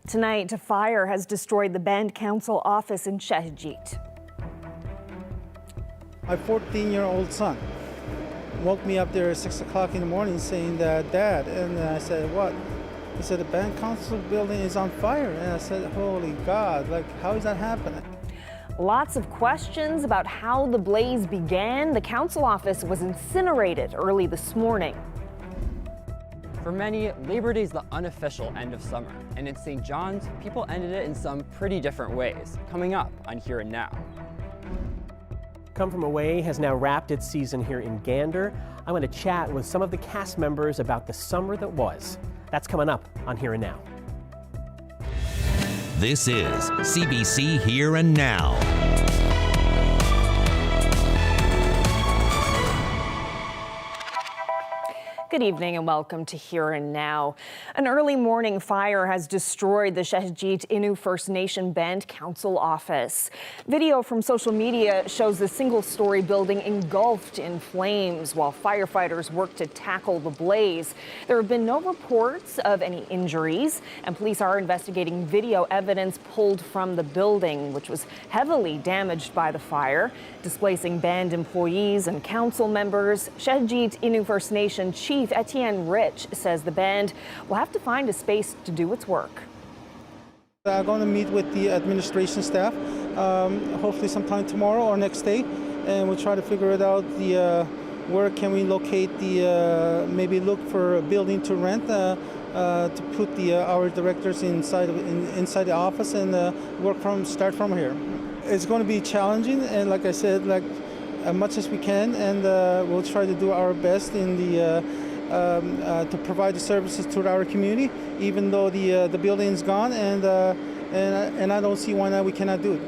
Tonight, a fire has destroyed the band council office in Shahjeet. My 14-year-old son woke me up there at 6 o'clock in the morning saying that, Dad, and I said, what? He said, the band council building is on fire. And I said, holy God, like, how is that happening? Lots of questions about how the blaze began. The council office was incinerated early this morning. For many, Labor Day is the unofficial end of summer, and in St. John's, people ended it in some pretty different ways. Coming up on Here and Now. Come From Away has now wrapped its season here in Gander. I want to chat with some of the cast members about the summer that was. That's coming up on Here and Now. This is CBC Here and Now. Good evening and welcome to Here and Now. An early morning fire has destroyed the Shahjeet Innu First Nation Band Council office. Video from social media shows the single-story building engulfed in flames while firefighters work to tackle the blaze. There have been no reports of any injuries, and police are investigating video evidence pulled from the building, which was heavily damaged by the fire, displacing band employees and council members. Shahjeet Innu First Nation Chief Etienne Rich says the band will have to find a space to do its work. I'm going to meet with the administration staff, hopefully sometime tomorrow or next day, and we'll try to figure it out. Where can we locate maybe look for a building to rent to put our directors inside the office and start from here. It's going to be challenging, and like I said, as much as we can, and we'll try to do our best in to provide the services to our community, even though the building is gone, and I don't see why we cannot do it.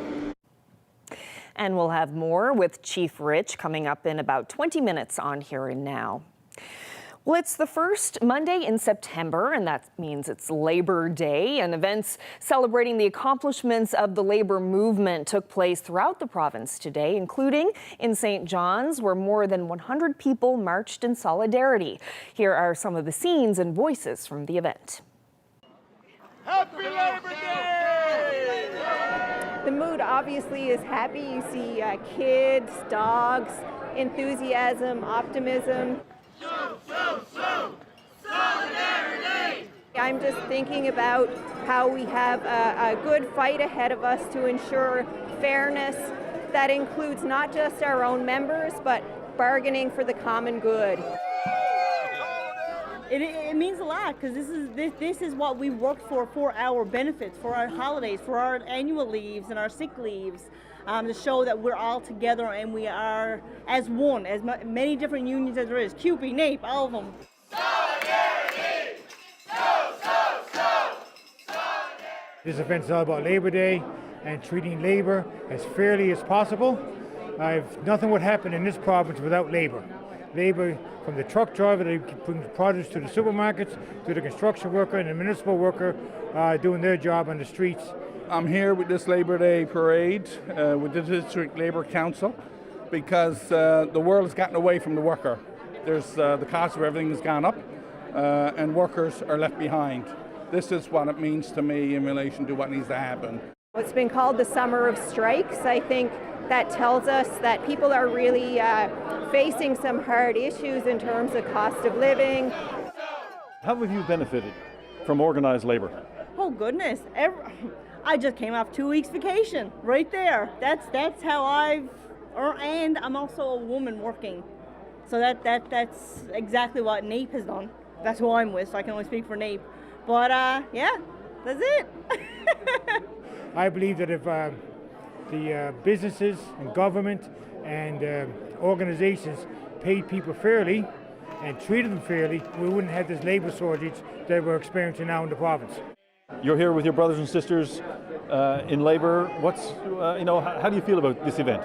And we'll have more with Chief Rich coming up in about 20 minutes on Here and Now. Well, it's the first Monday in September, and that means it's Labor Day, and events celebrating the accomplishments of the labor movement took place throughout the province today, including in St. John's, where more than 100 people marched in solidarity. Here are some of the scenes and voices from the event. Happy Labor Day! The mood obviously is happy. You see kids, dogs, enthusiasm, optimism. Solidarity! I'm just thinking about how we have a good fight ahead of us to ensure fairness that includes not just our own members, but bargaining for the common good. It means a lot, because this is what we worked for our benefits, for our holidays, for our annual leaves and our sick leaves, to show that we're all together and we are as one, as many different unions as there is. CUPE, NAPE, all of them. Solidarity! Solidarity! This event's all about Labor Day and treating labor as fairly as possible. Nothing would happen in this province without labor. Labor, from the truck driver that brings produce to the supermarkets, to the construction worker and the municipal worker doing their job on the streets. I'm here with this Labor Day parade with the District Labour Council because the world has gotten away from the worker. There's the cost of everything has gone up and workers are left behind. This is what it means to me in relation to what needs to happen. It's been called the Summer of Strikes. I think that tells us that people are really facing some hard issues in terms of cost of living. How have you benefited from organized labor? Oh goodness, I just came off 2 weeks vacation right there. That's how and I'm also a woman working. So that's exactly what NAPE has done. That's who I'm with, so I can only speak for NAPE. But yeah, that's it. I believe that if the businesses and government and organizations paid people fairly and treated them fairly, we wouldn't have this labor shortage that we're experiencing now in the province. You're here with your brothers and sisters in labor. How do you feel about this event?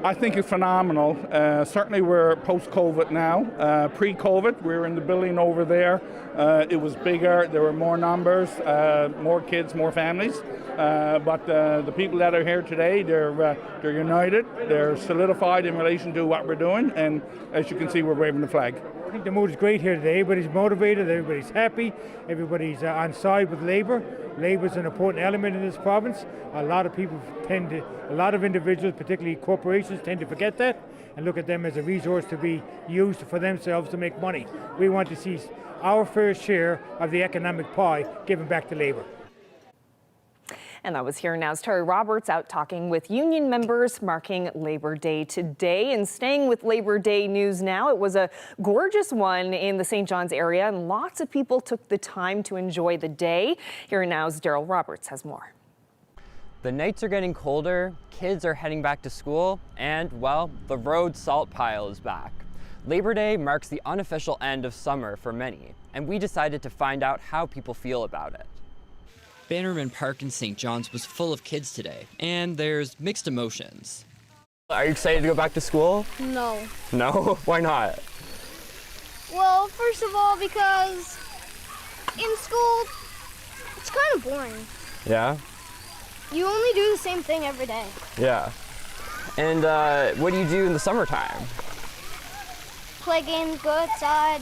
I think it's phenomenal. Certainly we're post-COVID now. Pre-COVID, we were in the building over there. It was bigger, there were more numbers, more kids, more families. But the people that are here today, they're united, they're solidified in relation to what we're doing, and as you can see, we're waving the flag. I think the mood is great here today. Everybody's motivated, everybody's happy, everybody's on side with labor, Labor is an important element in this province. A lot of individuals, particularly corporations, tend to forget that and look at them as a resource to be used for themselves to make money. We want to see our fair share of the economic pie given back to labor. And that was Here and Now's Terry Roberts out talking with union members marking Labor Day today. And staying with Labor Day news now, it was a gorgeous one in the St. John's area, and lots of people took the time to enjoy the day. Here and Now's Daryl Roberts has more. The nights are getting colder, kids are heading back to school, and, well, the road salt pile is back. Labor Day marks the unofficial end of summer for many, and we decided to find out how people feel about it. Bannerman Park in St. John's was full of kids today, and there's mixed emotions. Are you excited to go back to school? No. No? Why not? Well, first of all, because in school, it's kind of boring. Yeah? You only do the same thing every day. Yeah. And what do you do in the summertime? Play games, go outside,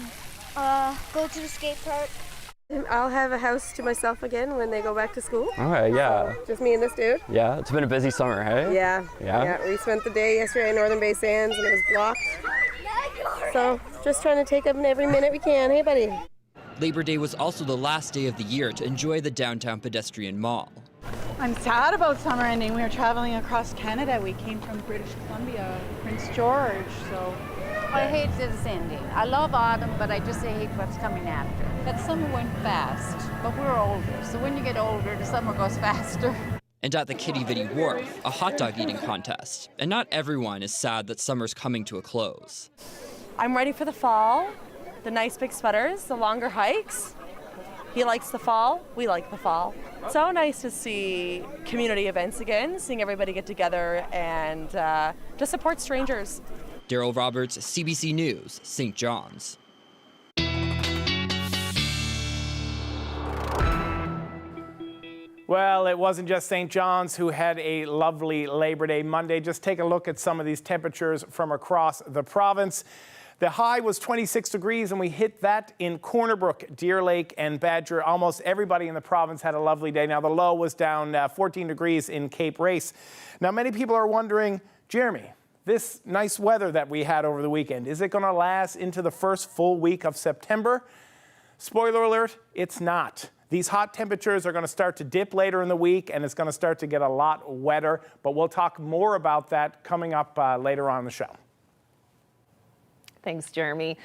go to the skate park. I'll have a house to myself again when they go back to school. Okay, yeah. Just me and this dude. Yeah, it's been a busy summer, hey? Yeah. Yeah? We spent the day yesterday in Northern Bay Sands and it was blocked. So just trying to take up every minute we can. Hey, buddy. Labor Day was also the last day of the year to enjoy the downtown pedestrian mall. I'm sad about summer ending. We were traveling across Canada. We came from British Columbia, Prince George, so. I hate this ending. I love autumn, but I just hate what's coming after. But summer went fast, but we're older, so when you get older, the summer goes faster. And at the Kitty Vitty Wharf, a hot dog eating contest. And not everyone is sad that summer's coming to a close. I'm ready for the fall, the nice big sweaters, the longer hikes. He likes the fall, we like the fall. So nice to see community events again, seeing everybody get together and just support strangers. Daryl Roberts, CBC News, St. John's. Well, it wasn't just St. John's who had a lovely Labor Day Monday. Just take a look at some of these temperatures from across the province. The high was 26 degrees, and we hit that in Corner Brook, Deer Lake, and Badger. Almost everybody in the province had a lovely day. Now, the low was down 14 degrees in Cape Race. Now, many people are wondering, Jeremy, this nice weather that we had over the weekend, is it going to last into the first full week of September? Spoiler alert, it's not. These hot temperatures are going to start to dip later in the week, and it's going to start to get a lot wetter. But we'll talk more about that coming up later on in the show. Thanks, Jeremy.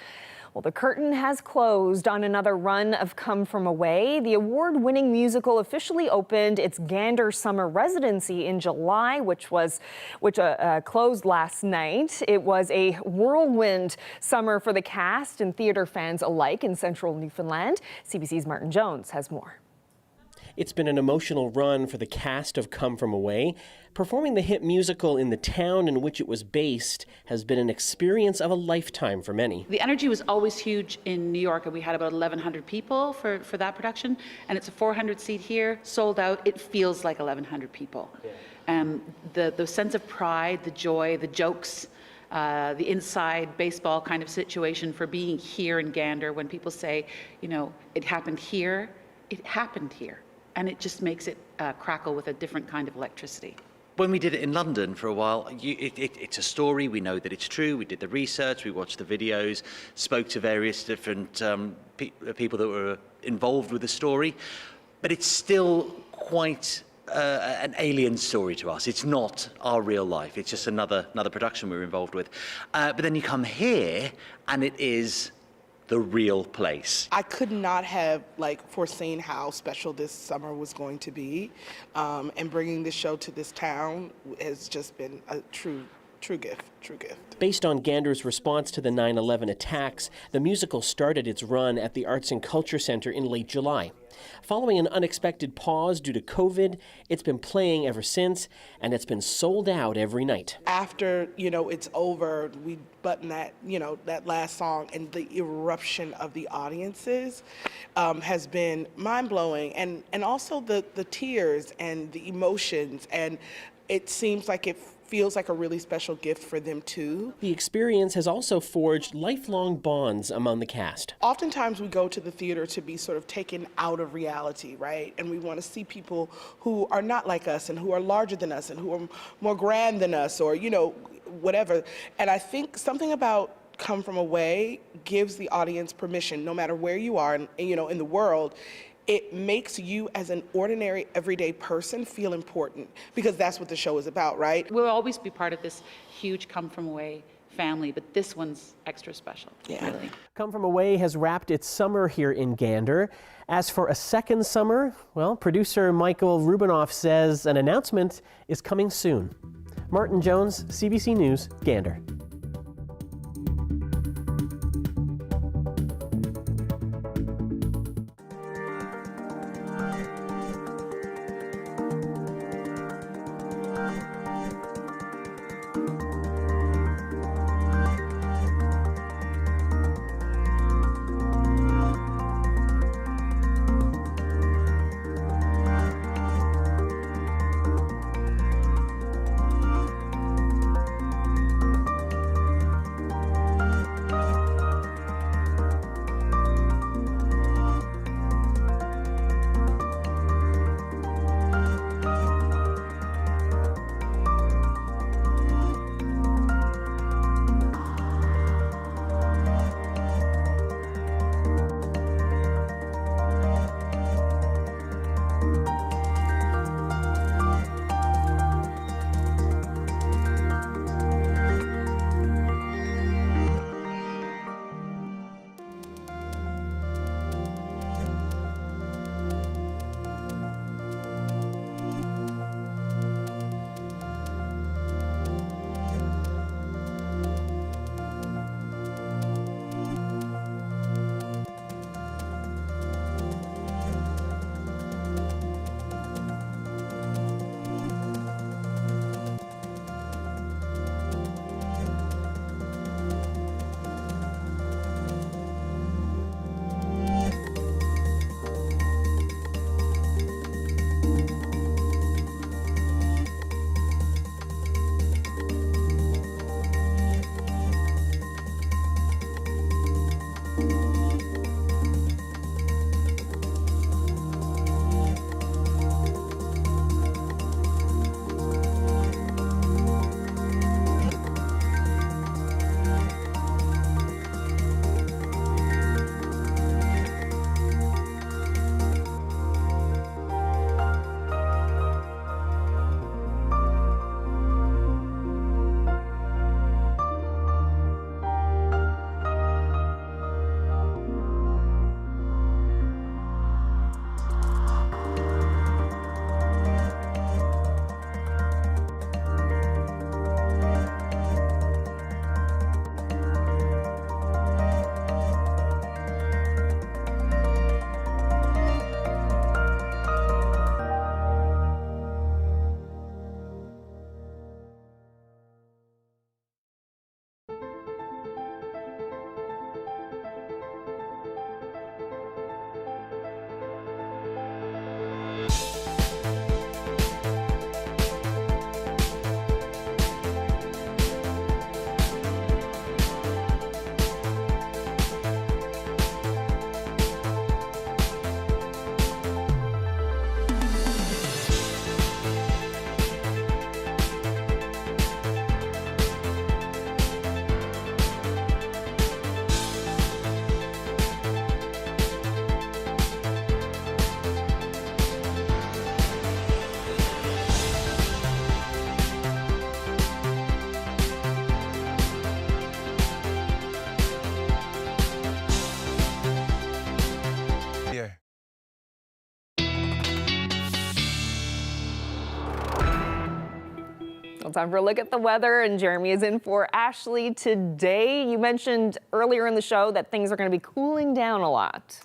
Well, the curtain has closed on another run of Come From Away. The award-winning musical officially opened its Gander summer residency in July, which closed last night. It was a whirlwind summer for the cast and theater fans alike in central Newfoundland. CBC's Martin Jones has more. It's been an emotional run for the cast of Come From Away. Performing the hit musical in the town in which it was based has been an experience of a lifetime for many. The energy was always huge in New York, and we had about 1,100 people for that production, and it's a 400-seat here, sold out. It feels like 1,100 people. The sense of pride, the joy, the jokes, the inside baseball kind of situation for being here in Gander, when people say, you know, it happened here, it happened here. And it just makes it crackle with a different kind of electricity. When we did it in London for a while, it's a story, we know that it's true, we did the research, we watched the videos, spoke to various different people that were involved with the story, but it's still quite an alien story to us. It's not our real life, it's just another production we're involved with. But then you come here and it is the real place. I could not have foreseen how special this summer was going to be, and bringing this show to this town has just been a true gift. Based on Gander's response to the 9/11 attacks, the musical started its run at the Arts and Culture Centre in late July. Following an unexpected pause due to COVID, it's been playing ever since, and it's been sold out every night. After, it's over, we button that, that last song, and the eruption of the audiences has been mind-blowing, and also the tears and the emotions, and it seems like it feels like a really special gift for them too. The experience has also forged lifelong bonds among the cast. Oftentimes we go to the theater to be sort of taken out of reality, right? And we want to see people who are not like us and who are larger than us and who are more grand than us, or, you know, whatever. And I think something about Come From Away gives the audience permission, no matter where you are, you know, in the world. It makes you as an ordinary, everyday person feel important, because that's what the show is about, right? We'll always be part of this huge Come From Away family, but this one's extra special, really. Come From Away has wrapped its summer here in Gander. As for a second summer, well, producer Michael Rubinoff says an announcement is coming soon. Martin Jones, CBC News, Gander. Time for a look at the weather, and Jeremy is in for Ashley today. You mentioned earlier in the show that things are going to be cooling down a lot.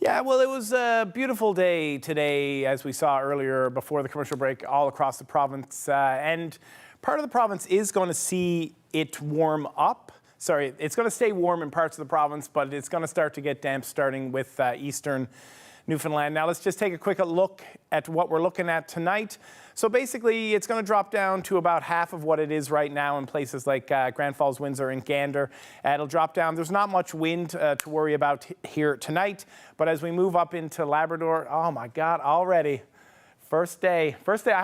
Yeah, well, it was a beautiful day today, as we saw earlier before the commercial break, all across the province. And part of the province is going to see it warm up. Sorry, it's going to stay warm in parts of the province, but it's going to start to get damp starting with eastern Newfoundland. Now let's just take a quick look at what we're looking at tonight. So basically it's going to drop down to about half of what it is right now in places like Grand Falls, Windsor and Gander. It'll drop down. There's not much wind to worry about here tonight, but as we move up into Labrador, oh my God, already. First day, I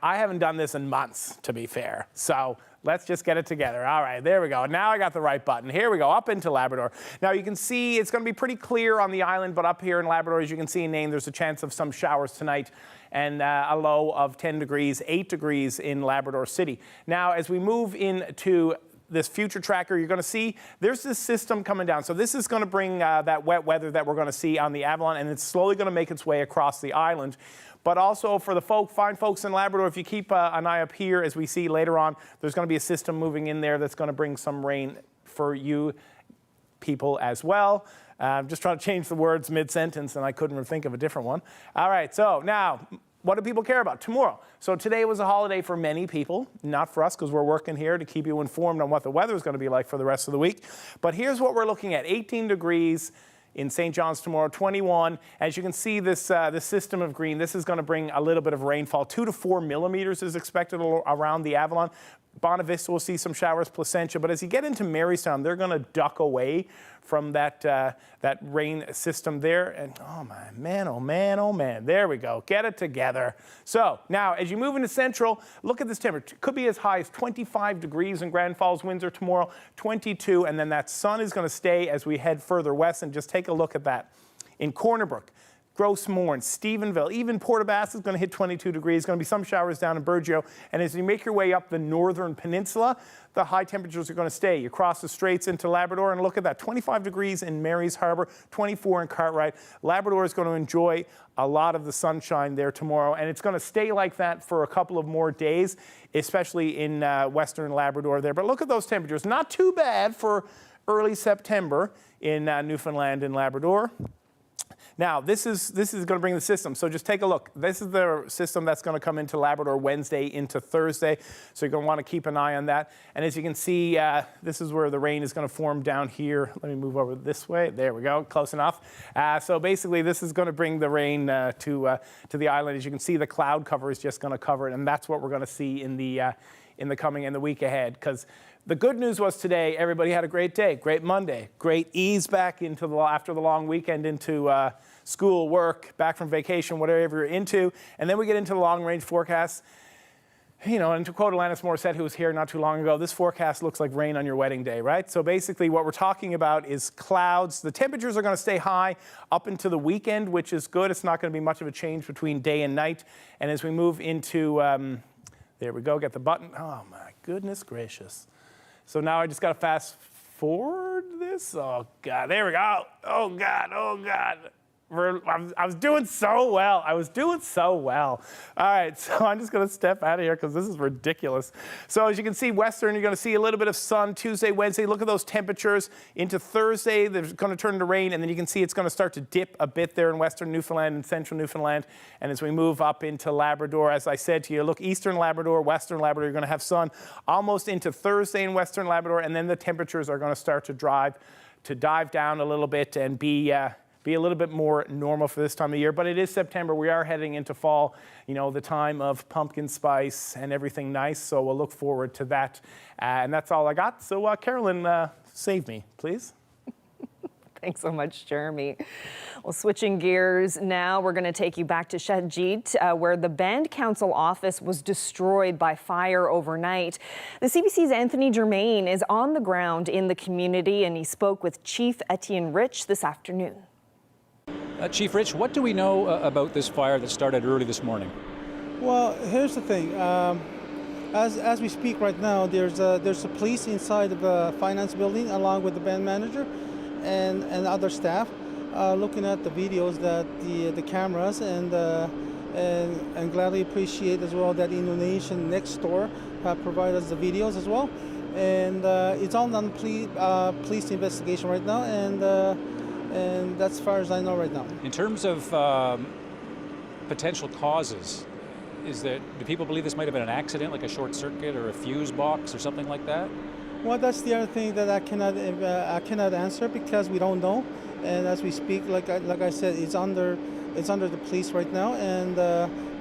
haven't done this in months, to be fair. So let's just get it together. All right, there we go. Now I got the right button. Here we go, up into Labrador. Now you can see it's going to be pretty clear on the island, but up here in Labrador, as you can see in Nain, there's a chance of some showers tonight and a low of 10 degrees, 8 degrees in Labrador City. Now, as we move into this future tracker, you're going to see there's this system coming down. So this is going to bring that wet weather that we're going to see on the Avalon, and it's slowly going to make its way across the island. But also for the fine folks in Labrador, if you keep an eye up here, as we see later on, there's going to be a system moving in there that's going to bring some rain for you people as well. I'm just trying to change the words mid-sentence, and I couldn't think of a different one. All right, so now, what do people care about? Tomorrow. So today was a holiday for many people, not for us because we're working here to keep you informed on what the weather is going to be like for the rest of the week. But here's what we're looking at, 18 degrees in St. John's tomorrow, 21. As you can see, this system of green, this is going to bring a little bit of rainfall. 2 to 4 millimeters is expected around the Avalon. Bonavista will see some showers, Placentia, but as you get into Marystown, they're going to duck away from that rain system there. And oh man, oh man, oh man, there we go. Get it together. So now, as you move into Central, look at this temperature. Could be as high as 25 degrees in Grand Falls, Windsor tomorrow, 22, and then that sun is going to stay as we head further west. And just take a look at that. In Corner Brook, Grosse Moines, Stephenville, even Port aux Basques is going to hit 22 degrees. Going to be some showers down in Burgeo. And as you make your way up the northern peninsula, the high temperatures are going to stay. You cross the straits into Labrador, and look at that, 25 degrees in Mary's Harbour, 24 in Cartwright. Labrador is going to enjoy a lot of the sunshine there tomorrow, and it's going to stay like that for a couple of more days, especially in western Labrador there. But look at those temperatures. Not too bad for early September in Newfoundland and Labrador. Now, this is going to bring the system, so just take a look. This is the system that's going to come into Labrador Wednesday into Thursday, so you're going to want to keep an eye on that. And as you can see, this is where the rain is going to form down here. Let me move over this way. There we go, close enough. So basically, this is going to bring the rain to the island. As you can see, the cloud cover is just going to cover it, and that's what we're going to see in the week ahead. Because the good news was today, everybody had a great day, great Monday, great ease back into after the long weekend into school, work, back from vacation, whatever you're into. And then we get into the long-range forecast. You know, and to quote Alanis Morissette, who was here not too long ago, this forecast looks like rain on your wedding day, right? So basically what we're talking about is clouds. The temperatures are going to stay high up into the weekend, which is good. It's not going to be much of a change between day and night. And as we move into, there we go, get the button. Oh my goodness gracious. So now I just got to fast forward this. Oh God, there we go. Oh God, oh God. I was doing so well. All right, so I'm just going to step out of here because this is ridiculous. So as you can see, western, you're going to see a little bit of sun Tuesday, Wednesday. Look at those temperatures into Thursday. They're going to turn into rain, and then you can see it's going to start to dip a bit there in western Newfoundland and central Newfoundland. And as we move up into Labrador, as I said to you, look, eastern Labrador, western Labrador, you're going to have sun almost into Thursday in western Labrador, and then the temperatures are going to start to dive down a little bit and be a little bit more normal for this time of year. But it is September. We are heading into fall, you know, the time of pumpkin spice and everything nice. So we'll look forward to that. And that's all I got. So Carolyn, save me, please. Thanks so much, Jeremy. Well, switching gears now, we're going to take you back to Shahjeet, where the Band Council office was destroyed by fire overnight. The CBC's Anthony Germain is on the ground in the community, and he spoke with Chief Etienne Rich this afternoon. Chief Rich, what do we know about this fire that started early this morning? Well, here's the thing. As we speak right now, there's a police inside of the finance building along with the band manager and other staff looking at the videos that the cameras and gladly appreciate as well that Indonesian next door have provided us the videos as well. And it's all on police investigation right now, and that's as far as I know right now. In terms of potential causes, do people believe this might have been an accident, like a short circuit or a fuse box or something like that? Well, that's the other thing that I cannot answer because we don't know. And as we speak, like I said, it's under the police right now. And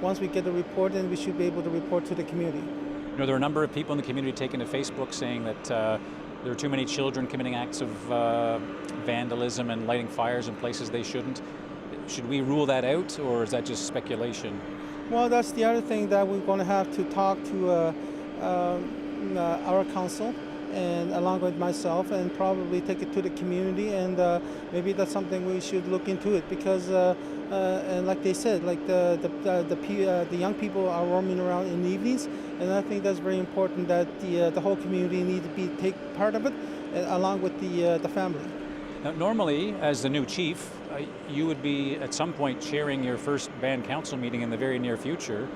once we get the report, then we should be able to report to the community. You know, there are a number of people in the community taking to Facebook saying that there are too many children committing acts of vandalism and lighting fires in places they shouldn't. Should we rule that out, or is that just speculation? Well, that's the other thing that we're going to have to talk to our council, and along with myself, and probably take it to the community, and maybe that's something we should look into it because, and like they said, like the young people are roaming around in the evenings, and I think that's very important that the whole community needs to take part of it, along with the family. Now, normally, as the new chief, you would be at some point chairing your first band council meeting in the very near future.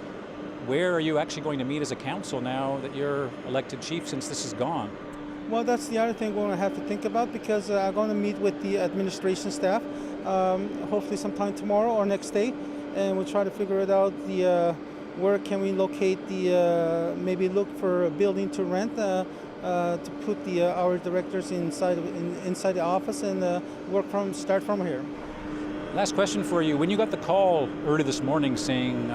Where are you actually going to meet as a council now that you're elected chief, since this is gone? Well, that's the other thing we're going to have to think about because I'm going to meet with the administration staff, hopefully sometime tomorrow or next day, and we'll try to figure it out. Where can we locate maybe look for a building to rent to put our directors inside the office and start from here. Last question for you. When you got the call early this morning saying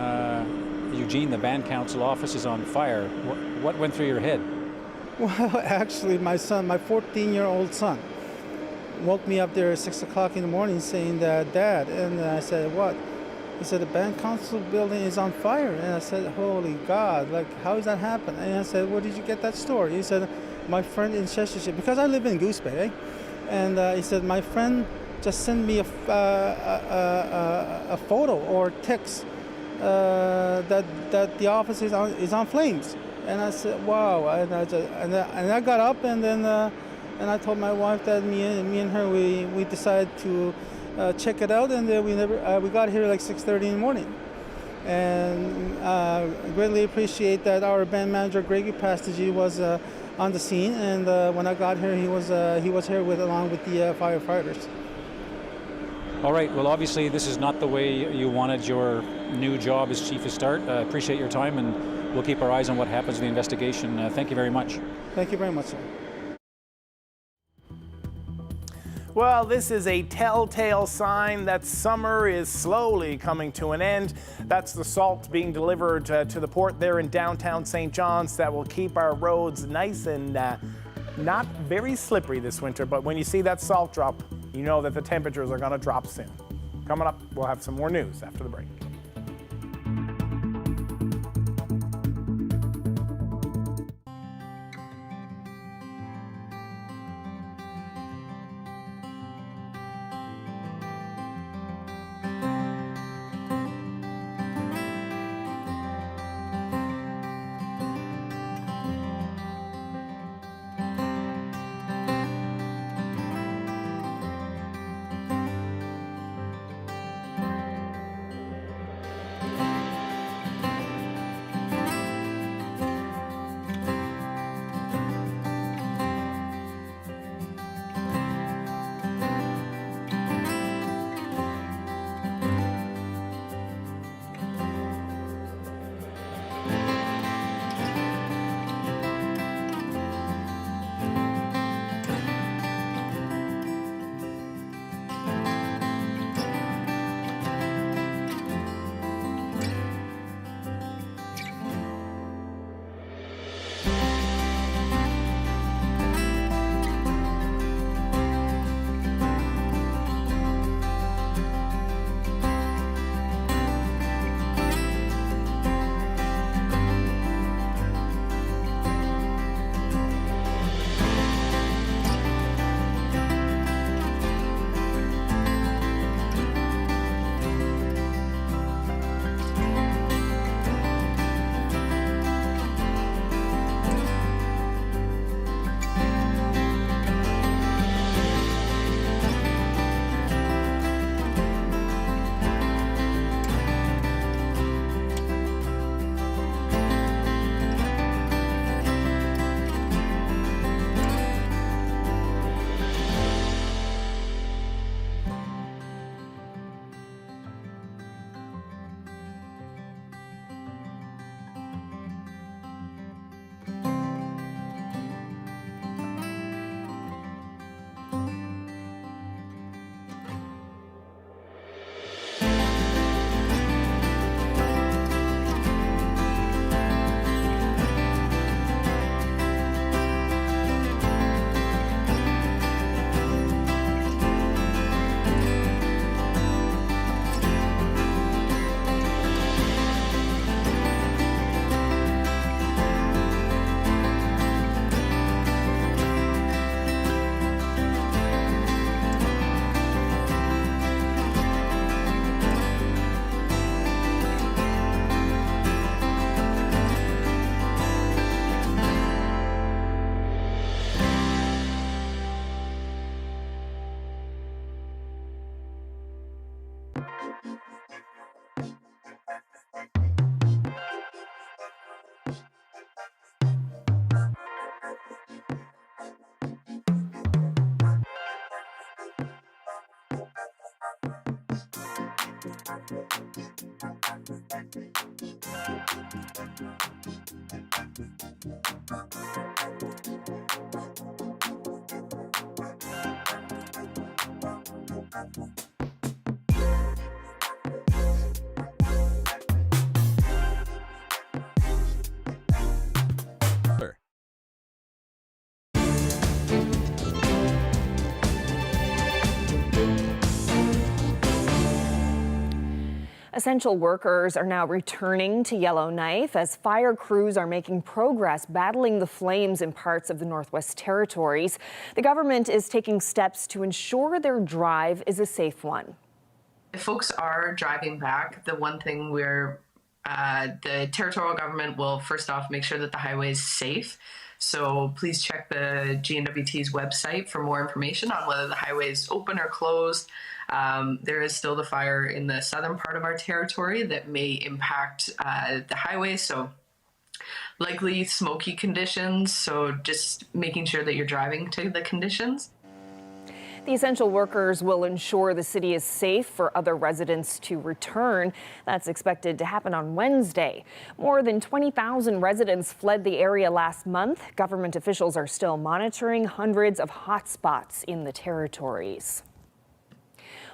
Eugene, the band council office is on fire, what went through your head? Well, actually, my son, my 14-year-old son, woke me up there at 6 o'clock in the morning saying that, Dad, and I said, what? He said, the band council building is on fire. And I said, holy God, like, how does that happen? And I said, where did you get that story? He said, my friend in Cheshire, because I live in Goose Bay, and he said, my friend just sent me a photo or text that the office is on flames. And I said, wow. And I got up, and then and I told my wife that me and her, we decided to check it out, and we got here like 6:30 in the morning. And greatly appreciate that our band manager Greggy Pastage was on the scene, and when I got here, he was here along with the firefighters. All right, well, obviously this is not the way you wanted your new job as chief to start. Appreciate your time, and we'll keep our eyes on what happens in the investigation. Thank you very much. Thank you very much, sir. Well, this is a telltale sign that summer is slowly coming to an end. That's the salt being delivered to the port there in downtown St. John's that will keep our roads nice and not very slippery this winter. But when you see that salt drop, you know that the temperatures are going to drop soon. Coming up, we'll have some more news after the break. Essential workers are now returning to Yellowknife as fire crews are making progress battling the flames in parts of the Northwest Territories. The government is taking steps to ensure their drive is a safe one. If folks are driving back, the one thing the territorial government will first off make sure that the highway is safe. So please check the GNWT's website for more information on whether the highway is open or closed. There is still the fire in the southern part of our territory that may impact the highway, so likely smoky conditions, so just making sure that you're driving to the conditions. The essential workers will ensure the city is safe for other residents to return. That's expected to happen on Wednesday. More than 20,000 residents fled the area last month. Government officials are still monitoring hundreds of hotspots in the territories.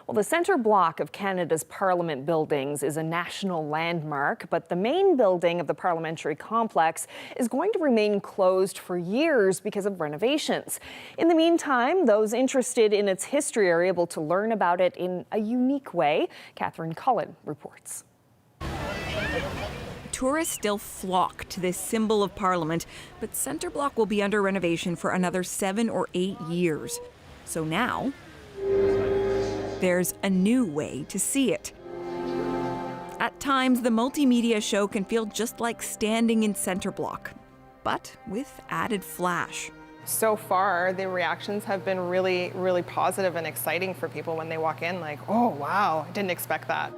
Well, the centre block of Canada's Parliament buildings is a national landmark, but the main building of the parliamentary complex is going to remain closed for years because of renovations. In the meantime, those interested in its history are able to learn about it in a unique way. Catherine Cullen reports. Tourists still flock to this symbol of Parliament, but centre block will be under renovation for another 7 or 8 years. So now there's a new way to see it. At times, the multimedia show can feel just like standing in center block, but with added flash. So far, the reactions have been really, really positive and exciting for people when they walk in, like, oh, wow, I didn't expect that.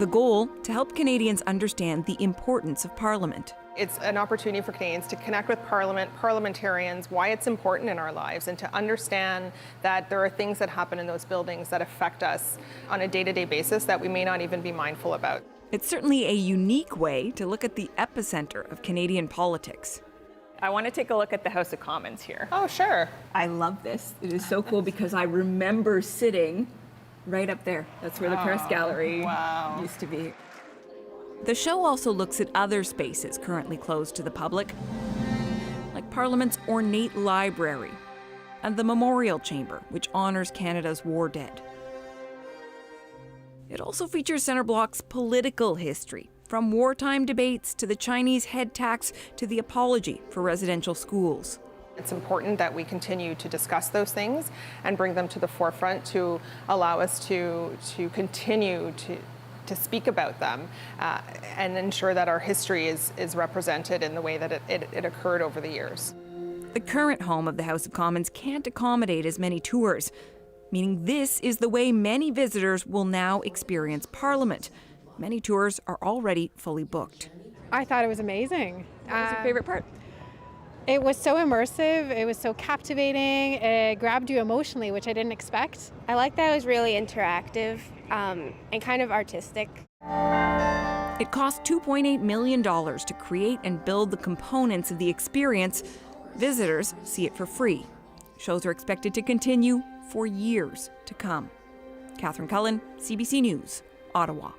The goal, to help Canadians understand the importance of Parliament. It's an opportunity for Canadians to connect with Parliament, parliamentarians, why it's important in our lives, and to understand that there are things that happen in those buildings that affect us on a day-to-day basis that we may not even be mindful about. It's certainly a unique way to look at the epicenter of Canadian politics. I want to take a look at the House of Commons here. Oh, sure. I love this. It is so cool because I remember sitting right up there. That's where the press gallery used to be. The show also looks at other spaces currently closed to the public, like Parliament's ornate library and the Memorial Chamber, which honors Canada's war dead. It also features Centre Block's political history, from wartime debates to the Chinese head tax to the apology for residential schools. It's important that we continue to discuss those things and bring them to the forefront to allow us to continue to speak about them and ensure that our history is represented in the way that it occurred over the years. The current home of the House of Commons can't accommodate as many tours, meaning this is the way many visitors will now experience Parliament. Many tours are already fully booked. I thought it was amazing. What was your favorite part? It was so immersive, it was so captivating, it grabbed you emotionally, which I didn't expect. I like that it was really interactive and kind of artistic. It cost $2.8 million to create and build the components of the experience. Visitors see it for free. Shows are expected to continue for years to come. Catherine Cullen, CBC News, Ottawa.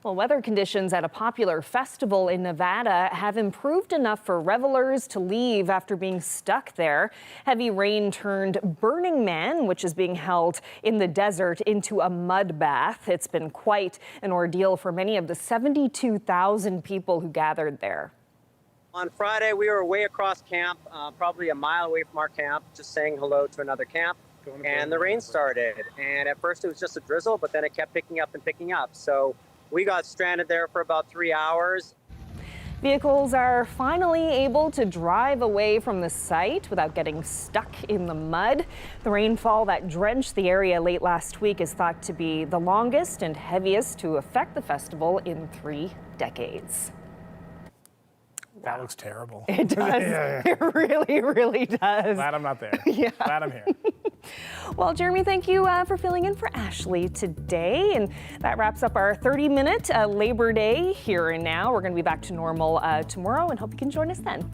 Well, weather conditions at a popular festival in Nevada have improved enough for revelers to leave after being stuck there. Heavy rain turned Burning Man, which is being held in the desert, into a mud bath. It's been quite an ordeal for many of the 72,000 people who gathered there. On Friday, we were way across camp, probably a mile away from our camp, just saying hello to another camp. And the rain started. And at first it was just a drizzle, but then it kept picking up and picking up. So we got stranded there for about 3 hours. Vehicles are finally able to drive away from the site without getting stuck in the mud. The rainfall that drenched the area late last week is thought to be the longest and heaviest to affect the festival in 3 decades. That looks terrible. It does. It really, really does. Glad I'm not there. Yeah. Glad I'm here. Well, Jeremy, thank you for filling in for Ashley today. And that wraps up our 30-minute Labor Day Here and Now. We're going to be back to normal tomorrow and hope you can join us then.